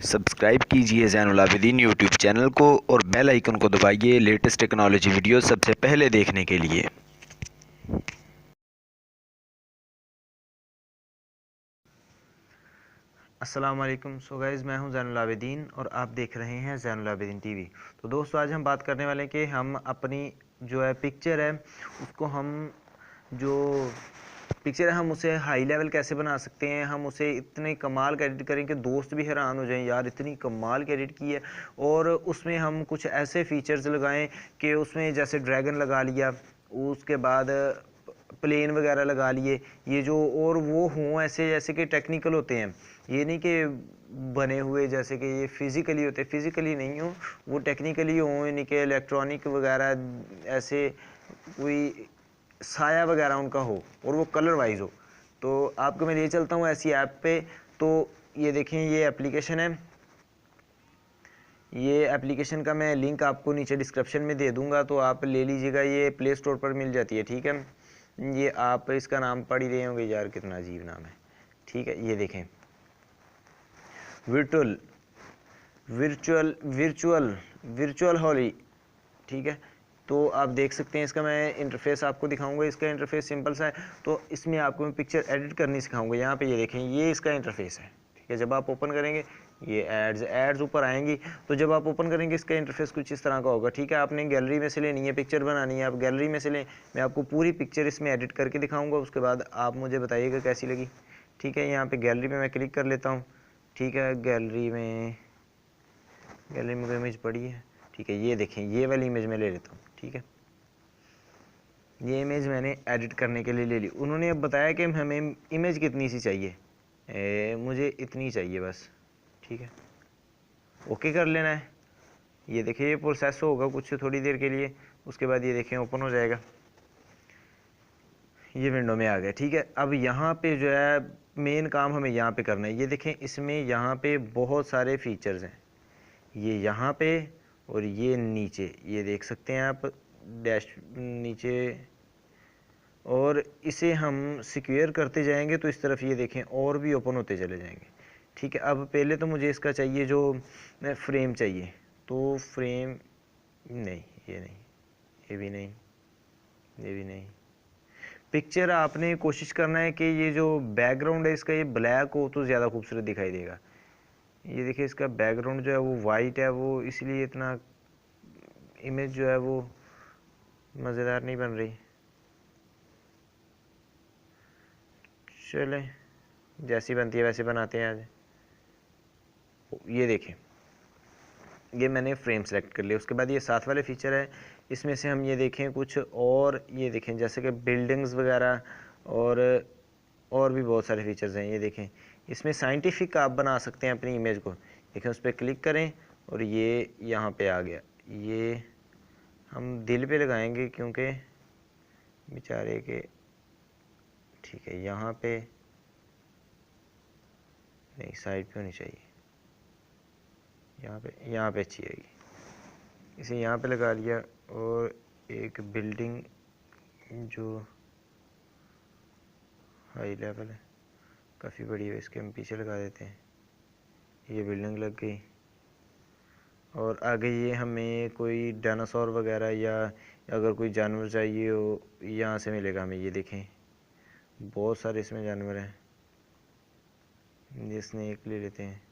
Subscribe कीजिए Zainul Abidin YouTube channel को और बेल आइकन को दबाइए लेटेस्ट टेक्नोलॉजी वीडियो सबसे पहले देखने के लिए। अस्सलाम वालेकुम। सो गाइज़, मैं हूं ज़ैनुल आबिदीन और आप देख रहे हैं ज़ैनुल आबिदीन टीवी। तो दोस्तों, आज हम बात करने वाले हैं कि हम अपनी जो है पिक्चर है उसको हम उसे हाई लेवल कैसे बना सकते हैं। हम उसे इतने कमाल का एडिट करें कि दोस्त भी हैरान हो जाएं, यार इतनी कमाल की एडिट की है। और उसमें हम कुछ ऐसे फीचर्स लगाएं कि उसमें जैसे ड्रैगन लगा लिया, उसके बाद प्लेन वगैरह लगा लिए, ये जो और वो हों ऐसे जैसे कि टेक्निकल होते हैं, ये नहीं कि बने हुए जैसे कि ये फिज़िकली होते, फिज़िकली नहीं हो, वो टेक्निकली हों, यानी कि इलेक्ट्रॉनिक वगैरह ऐसे कोई साया वगैरह उनका हो और वो कलर वाइज हो। तो आपको मैं ले चलता हूँ ऐसी ऐप पे। तो ये देखें, ये एप्लीकेशन है। ये एप्लीकेशन का मैं लिंक आपको नीचे डिस्क्रिप्शन में दे दूंगा, तो आप ले लीजिएगा। ये प्ले स्टोर पर मिल जाती है, ठीक है। ये आप इसका नाम पढ़ ही रहे होंगे, यार कितना अजीब नाम है, ठीक है। ये देखें, वर्चुअल वर्चुअल वर्चुअल वर्चुअल हॉली, ठीक है। तो आप देख सकते हैं, इसका मैं इंटरफेस आपको दिखाऊंगा। इसका इंटरफेस सिंपल सा है। तो इसमें आपको मैं पिक्चर एडिट करनी सिखाऊंगा। यहाँ पे ये देखें, ये इसका इंटरफेस है, ठीक है। जब आप ओपन करेंगे, ये एड्स ऊपर आएंगी। तो जब आप ओपन करेंगे, इसका इंटरफेस कुछ इस तरह का होगा, ठीक है। आपने गैलरी में से लेनी है, पिक्चर बनानी है, आप गैलरी में से लें। मैं आपको पूरी पिक्चर इसमें एडिट करके दिखाऊंगा, उसके बाद आप मुझे बताइएगा कैसी लगी, ठीक है। यहाँ पे गैलरी में मैं क्लिक कर लेता हूँ, ठीक है। गैलरी में कोई इमेज पड़ी है, ठीक है। ये देखें, ये वाली इमेज मैं ले लेता हूँ, ठीक है। ये इमेज मैंने एडिट करने के लिए ले ली। उन्होंने अब बताया कि हमें इमेज कितनी सी चाहिए, मुझे इतनी चाहिए बस, ठीक है। ओके कर लेना है। ये देखिए, ये प्रोसेस होगा कुछ थोड़ी देर के लिए, उसके बाद ये देखें ओपन हो जाएगा। ये विंडो में आ गया, ठीक है। अब यहाँ पे जो है मेन काम हमें यहाँ पे करना है। ये देखें, इसमें यहाँ पे बहुत सारे फीचर्स हैं। ये यहाँ पे और ये नीचे, ये देख सकते हैं आप डैश नीचे। और इसे हम सिक्योर करते जाएंगे तो इस तरफ ये देखें और भी ओपन होते चले जाएंगे, ठीक है। अब पहले तो मुझे इसका चाहिए जो फ्रेम चाहिए। तो फ्रेम नहीं, ये नहीं, ये भी नहीं, ये भी नहीं। पिक्चर आपने कोशिश करना है कि ये जो बैकग्राउंड है इसका ये ब्लैक हो तो ज़्यादा खूबसूरत दिखाई देगा। ये देखिए, इसका बैकग्राउंड जो है वो वाइट है, वो इसलिए इतना इमेज जो है वो मज़ेदार नहीं बन रही। चलें, जैसी बनती है वैसे बनाते हैं आज। ये देखें, ये मैंने फ्रेम सेलेक्ट कर लिया। उसके बाद ये साथ वाले फीचर है, इसमें से हम ये देखें कुछ और। ये देखें जैसे कि बिल्डिंग्स वगैरह और भी बहुत सारे फीचर्स हैं। ये देखें, इसमें साइंटिफिक आप बना सकते हैं अपनी इमेज को। देखें, उस पर क्लिक करें और ये यहाँ पे आ गया। ये हम दिल पे लगाएंगे क्योंकि बेचारे के, ठीक है। यहाँ पे नहीं, साइड पे होनी चाहिए, यहाँ पे अच्छी आएगी। इसे यहाँ पे लगा लिया। और एक बिल्डिंग जो हाई लेवल है, काफ़ी बड़ी है, इसके हम पीछे लगा देते हैं। ये बिल्डिंग लग गई। और आगे ये हमें कोई डायनासोर वगैरह या अगर कोई जानवर चाहिए हो, यहाँ से मिलेगा हमें। ये देखें, बहुत सारे इसमें जानवर हैं। ये स्नेक ले लेते हैं,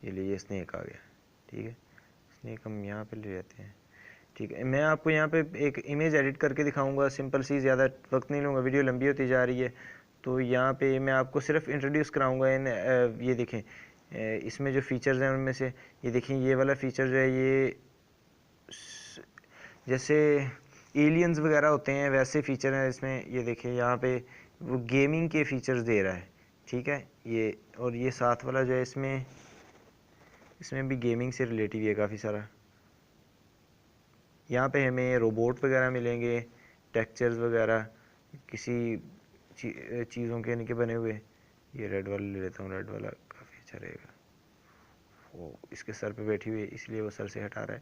ये लिए स्नेक आ गया, ठीक है। स्नेक हम यहाँ पे ले लेते हैं, ठीक है। मैं आपको यहाँ पे एक इमेज एडिट करके दिखाऊंगा, सिंपल सी, ज़्यादा वक्त नहीं लूँगा, वीडियो लंबी होती जा रही है। तो यहाँ पे मैं आपको सिर्फ इंट्रोड्यूस कराऊंगा इन ये देखें, इसमें जो फीचर्स हैं उनमें से ये देखें, ये वाला फीचर जो है ये जैसे एलियंस वगैरह होते हैं वैसे फीचर हैं इसमें। ये देखें, यहाँ पे वो गेमिंग के फीचर्स दे रहा है, ठीक है। ये और ये साथ वाला जो है इसमें भी गेमिंग से रिलेटिव है काफ़ी सारा। यहाँ पे हमें रोबोट वगैरह मिलेंगे, टेक्सचर्स वगैरह किसी चीज़ों के इनके बने हुए। ये रेड वाला ले लेता हूँ, रेड वाला काफ़ी अच्छा रहेगा। वो इसके सर पे बैठी हुई है इसलिए वो सर से हटा रहा है,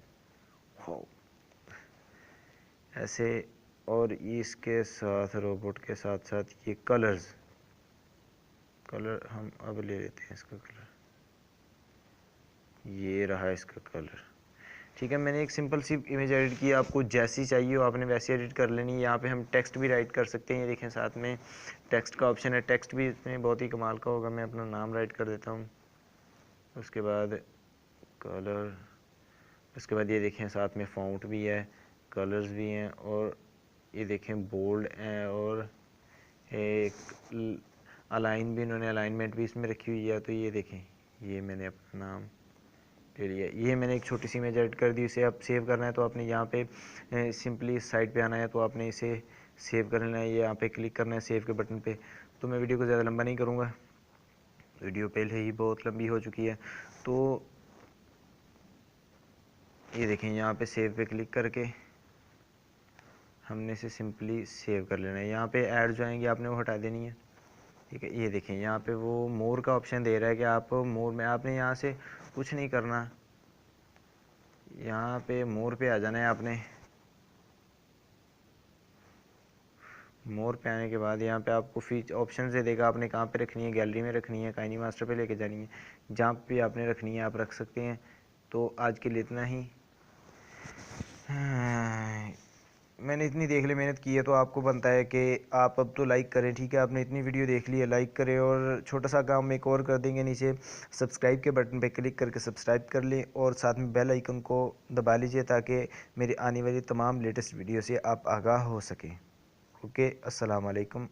हो ऐसे। और इसके साथ रोबोट के साथ साथ ये कलर हम अब ले लेते हैं इसका कलर। ये रहा इसका कलर। ठीक है, मैंने एक सिंपल सी इमेज एडिट की, आपको जैसी चाहिए हो आपने वैसी एडिट कर लेनी है। यहाँ पे हम टेक्स्ट भी राइट कर सकते हैं, ये देखें साथ में टेक्स्ट का ऑप्शन है। टेक्स्ट भी इसमें बहुत ही कमाल का होगा। मैं अपना नाम राइट कर देता हूँ, उसके बाद कलर, उसके बाद ये देखें साथ में फ़ॉन्ट भी है, कलर्स भी हैं, और ये देखें बोल्ड है, और एक अलाइन भी, इन्होंने अलाइनमेंट भी इसमें रखी हुई है। तो ये देखें, ये मैंने अपना नाम ले लिया। ये मैंने एक छोटी सी इमेज एडिट कर दी। इसे आप सेव करना है तो आपने यहाँ पे सिंपली इस साइड पे आना है, तो आपने इसे सेव कर लेना है। ये यहाँ पे क्लिक करना है सेव के बटन पे। तो मैं वीडियो को ज़्यादा लंबा नहीं करूँगा, वीडियो पहले ही बहुत लंबी हो चुकी है। तो ये देखें, यहाँ पे सेव पे क्लिक करके हमने इसे सिंपली सेव कर लेना है। यहाँ पे ऐड जो आएंगी आपने वो हटा देनी है। ठीक है, ये देखें यहाँ पे वो मोर का ऑप्शन दे रहा है कि आप मोर में, आपने यहाँ से कुछ नहीं करना, यहाँ पे मोर पे आ जाना है आपने। मोर पे आने के बाद यहाँ पे आपको फीच ऑप्शन दे देगा, आपने कहाँ पे रखनी है, गैलरी में रखनी है, काइनी मास्टर पे लेके जानी है, जहाँ पे आपने रखनी है आप रख सकते हैं। तो आज के लिए इतना ही। मैंने इतनी देख ली, मेहनत की है, तो आपको बनता है कि आप अब तो लाइक करें। ठीक है, आपने इतनी वीडियो देख ली है, लाइक करें, और छोटा सा काम एक और कर देंगे, नीचे सब्सक्राइब के बटन पे क्लिक करके सब्सक्राइब कर लें, और साथ में बेल आइकन को दबा लीजिए ताकि मेरी आने वाली तमाम लेटेस्ट वीडियो से आप आगाह हो सकें। ओके, अस्सलाम वालेकुम।